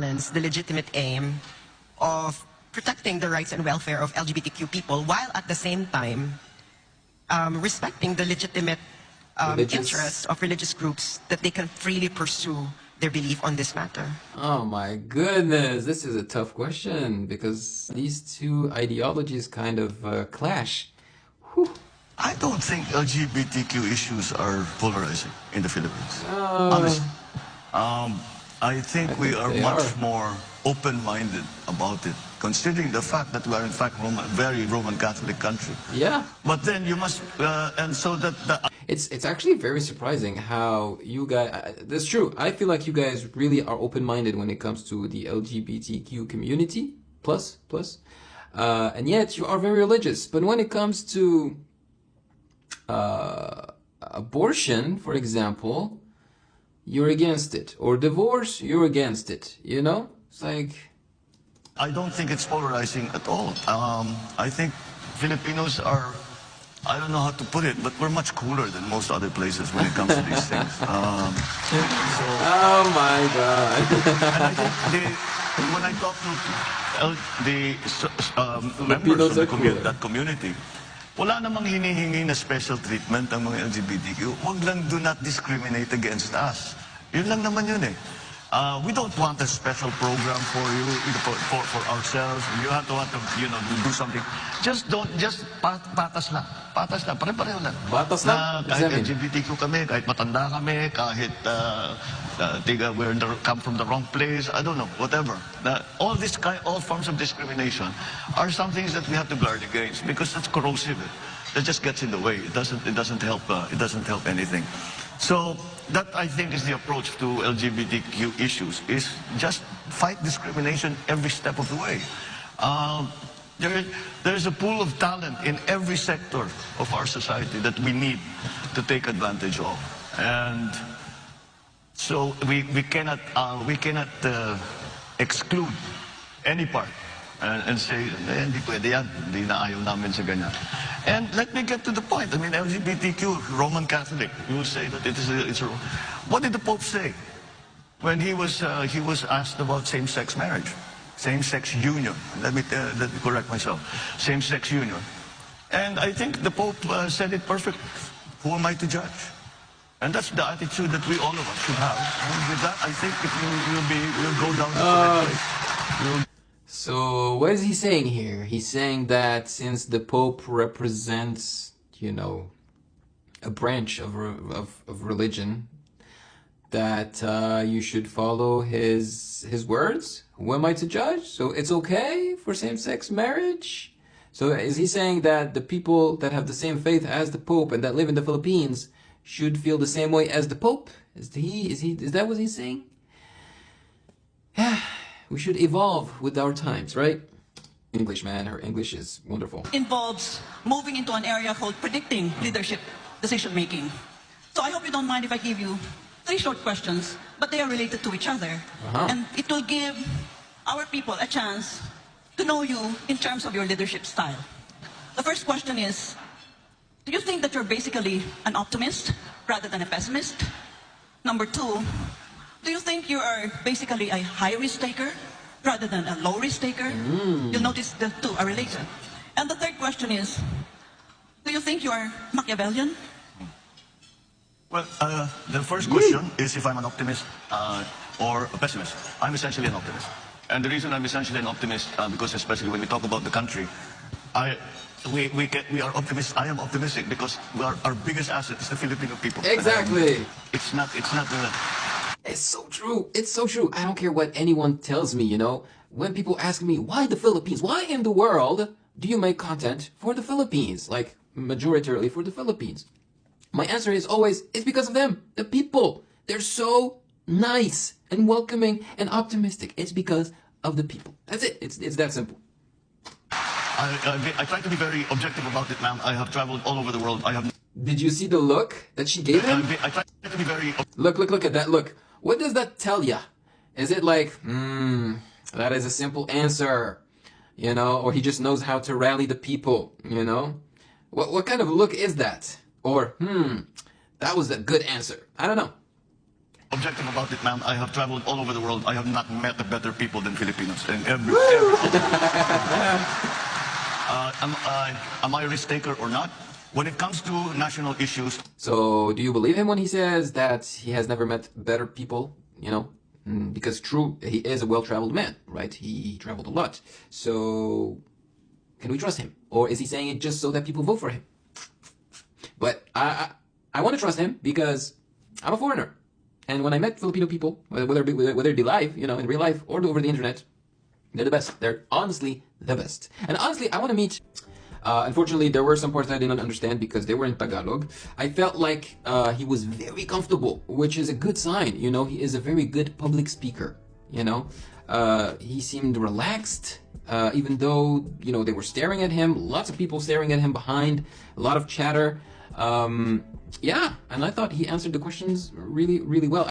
the legitimate aim of protecting the rights and welfare of LGBTQ people while at the same time respecting the legitimate interests of religious groups that they can freely pursue their belief on this matter? Oh my goodness, this is a tough question because these two ideologies kind of clash. Whew. I don't think LGBTQ issues are polarizing in the Philippines. Honestly. I think we are much more open-minded about it, considering the fact that we are in fact very Roman Catholic country. Yeah. But then you must, and so that it's actually very surprising how you guys. That's true. I feel like you guys really are open-minded when it comes to the LGBTQ community plus, and yet you are very religious. But when it comes to abortion, for example, you're against it, or divorce, you're against it. You know, it's like. I don't think it's polarizing at all. I think Filipinos are, I don't know how to put it, but we're much cooler than most other places when it comes to these things. Oh my God. And I think when I talk to the members of that community, wala namang hinihingi na special treatment ang mga LGBTQ. Wag lang do not discriminate against us. Yun lang naman yun eh. We don't want a special program for you, for ourselves. You have to want to, you know, do something. Just patas lang. Patas lang. Pare-pareho lang. Patas lang? Kahit LGBTQ kami, kahit matanda kami, kahit come from the wrong place, I don't know, whatever. All forms of discrimination are some things that we have to guard against because that's corrosive. That just gets in the way. It doesn't help anything. So that, I think, is the approach to LGBTQ issues, is just fight discrimination every step of the way. There is a pool of talent in every sector of our society that we need to take advantage of. And so we cannot exclude any part and say, hindi pwede yan, hindi na ayaw namin sa ganyan. And let me get to the point. I mean, LGBTQ, Roman Catholic, you will say that it's a... What did the Pope say when he was asked about same-sex marriage? Same-sex union. Let me correct myself. Same-sex union. And I think the Pope said it perfect. Who am I to judge? And that's the attitude that all of us should have. And with that, I think we'll go down the correct place. So what is he saying here? He's saying that since the Pope represents, you know, a branch of religion, that you should follow his words. Who am I to judge? So it's okay for same-sex marriage? So is he saying that the people that have the same faith as the Pope and that live in the Philippines should feel the same way as the Pope? Is that what he's saying? Yeah. We should evolve with our times, right? English, man. Her English is wonderful. Involves moving into an area called predicting leadership decision-making. So I hope you don't mind if I give you 3 short questions, but they are related to each other. And it will give our people a chance to know you in terms of your leadership style. The first question is, do you think that you're basically an optimist rather than a pessimist? Number 2, do you think you are basically a high-risk taker rather than a low-risk taker? You'll notice the 2 are related. And the third question is, do you think you are Machiavellian? Well, the first question is if I'm an optimist or a pessimist. I'm essentially an optimist. And the reason I'm essentially an optimist, because especially when we talk about the country, we are optimists. I am optimistic because our biggest asset is the Filipino people. Exactly. It's not It's so true. It's so true. I don't care what anyone tells me, you know. When people ask me, why the Philippines? Why in the world do you make content for the Philippines? Like, majoritarily for the Philippines. My answer is always, it's because of them. The people. They're so nice and welcoming and optimistic. It's because of the people. That's it. It's that simple. I try to be very objective about it, ma'am. I have traveled all over the world. Did you see the look that she gave him? I try to be very... Look at that look. What does that tell ya? Is it like, that is a simple answer, you know? Or he just knows how to rally the people, you know? What kind of look is that? Or, that was a good answer. I don't know. Objective about it, ma'am. I have traveled all over the world. I have not met a better people than Filipinos. And am I a risk taker or not? When it comes to national issues. So, do you believe him when he says that he has never met better people? You know, because true, he is a well-traveled man, right? He traveled a lot. So, can we trust him, or is he saying it just so that people vote for him? But I want to trust him because I'm a foreigner. And when I met Filipino people, whether it be live, you know, in real life, or over the internet, they're the best. They're honestly the best. And honestly, I want to meet... unfortunately, there were some parts that I didn't understand because they were in Tagalog. I felt like he was very comfortable, which is a good sign. You know, he is a very good public speaker. You know, he seemed relaxed, even though, you know, they were staring at him. Lots of people staring at him behind. A lot of chatter. Yeah, and I thought he answered the questions really, really well.